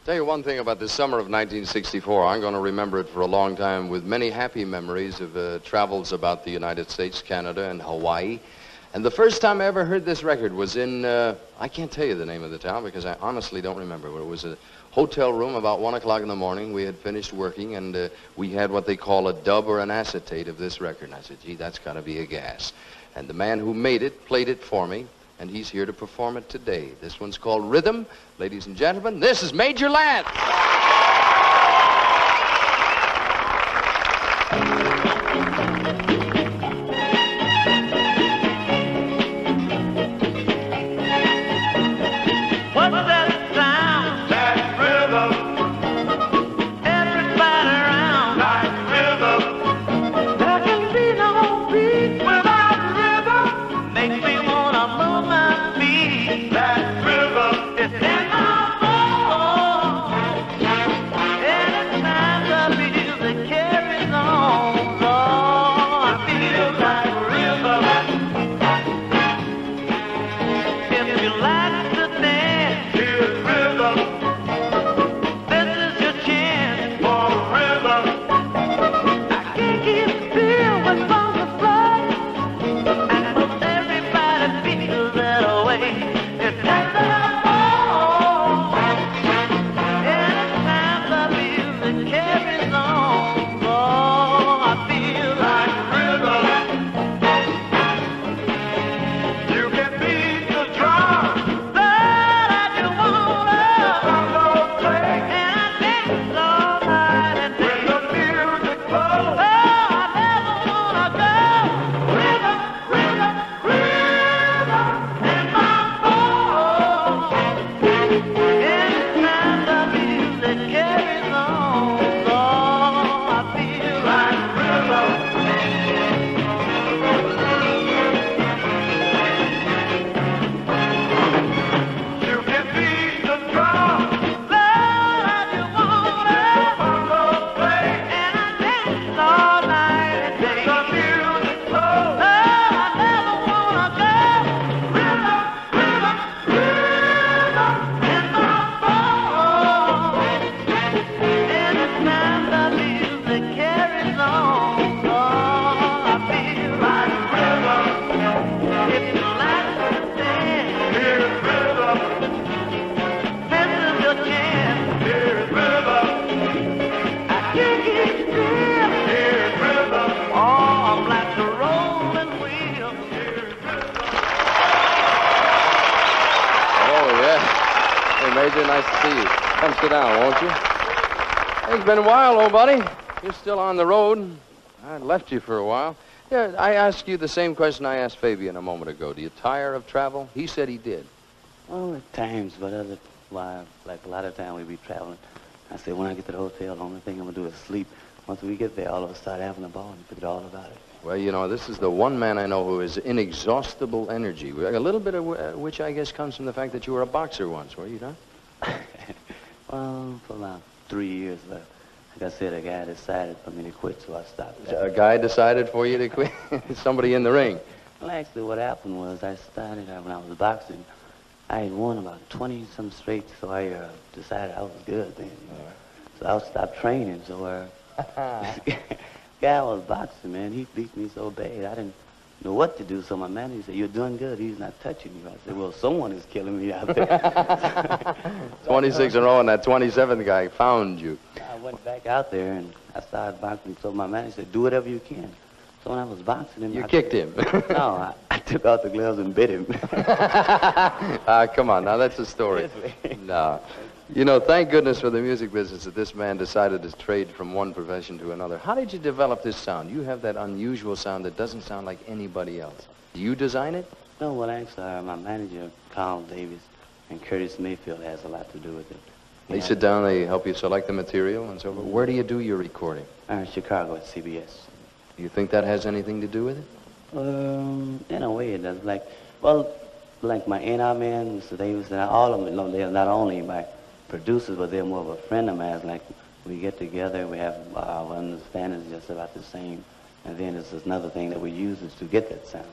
Tell you one thing about the summer of 1964. I'm going to remember it for a long time with many happy memories of travels about the United States, Canada, and Hawaii. And the first time I ever heard this record was in, I can't tell you the name of the town because I honestly don't remember, but it was a hotel room about 1 o'clock in the morning. We had finished working, and we had what they call a dub or an acetate of this record. And I said, gee, that's got to be a gas. And the man who made it played it for me, and he's here to perform it today. This one's called Rhythm. Ladies and gentlemen, this is Major Lance. Major, nice to see you. Come sit down, won't you? It's been a while, old buddy. You're still on the road. I left you for a while. Yeah, I asked you the same question I asked Fabian a moment ago. Do you tire of travel? He said he did. Well, at times, but like a lot of time we be traveling. I said, when I get to the hotel, the only thing I'm going to do is sleep. Once we get there, all of us start having a ball and forget all about it. Well, you know, this is the one man I know who has inexhaustible energy. A little bit of which I guess comes from the fact that you were a boxer once, were you not? Well, for about 3 years left. Like I said, a guy decided for me to quit, so I stopped. A guy decided for you to quit? Somebody in the ring? Well, actually, what happened was I started when I was boxing. I had won about 20-some straight, so I decided I was good then. So I stopped training, so this guy was boxing, man. He beat me so bad, I didn't know what to do. So my manager said, "You're doing good. He's not touching you." I said, "Well, someone is killing me out there." 26 in a row, and that 27th guy found you. I went back out there, and I started boxing. So my manager said, "Do whatever you can." So when I was boxing him... You kicked him? No, I took out the gloves and bit him. Come on, now that's a story. No. You know, thank goodness for the music business that this man decided to trade from one profession to another. How did you develop this sound? You have that unusual sound that doesn't sound like anybody else. Do you design it? No, well, actually, my manager, Carl Davis, and Curtis Mayfield has a lot to do with it. They sit down, they help you select the material and so forth. Where do you do your recording? Chicago at CBS. Do you think that has anything to do with it? In a way it does. Like my A&R man, Mr. Davis, and all of them, no, they're not only my producers, but they're more of a friend of mine. Like, we get together, we have our understanding is just about the same, and then there's another thing that we use is to get that sound.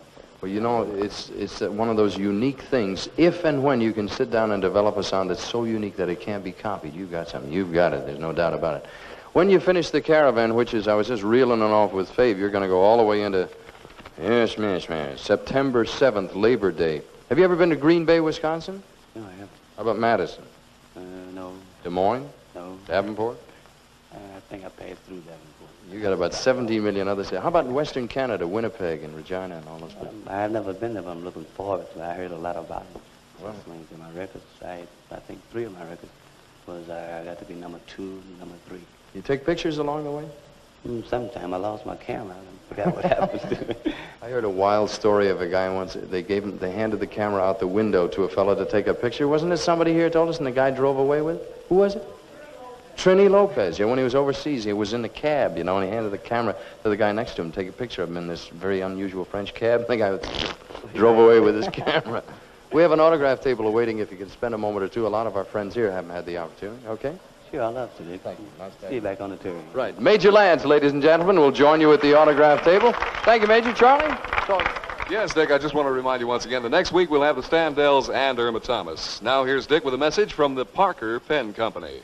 Well, you know, it's one of those unique things. If and when you can sit down and develop a sound that's so unique that it can't be copied, you've got something. You've got it. There's no doubt about it. When you finish the Caravan, which is, I was just reeling it off with Fave, you're going to go all the way into, yes, September 7th, Labor Day. Have you ever been to Green Bay, Wisconsin? No, I haven't. How about Madison? No. Des Moines? No. Davenport? I think I passed through Davenport. You got about 17 million others here. How about in Western Canada, Winnipeg and Regina and all those places? I've never been there, but I'm looking forward to it. I heard a lot about it. Well. Listening to my records, I think 3 of my records was I got to be number 2 and number 3. You take pictures along the way? Sometime I lost my camera. I forgot what happened to it. I heard a wild story of a guy once. They handed the camera out the window to a fellow to take a picture. Wasn't it somebody here told us, and the guy drove away with it? Who was it? Trini Lopez. Yeah, when he was overseas, he was in the cab, you know, and he handed the camera to the guy next to him to take a picture of him in this very unusual French cab. The guy drove away with his camera. We have an autograph table awaiting if you can spend a moment or two. A lot of our friends here haven't had the opportunity. Okay? Sure, I'd love to, Dick. Thank you. Nice to have See you you. back on the tour. Right. Major Lance, ladies and gentlemen, will join you at the autograph table. Thank you, Major. Charlie? Yes, Dick, I just want to remind you once again, the next week we'll have the Standells and Irma Thomas. Now here's Dick with a message from the Parker Pen Company.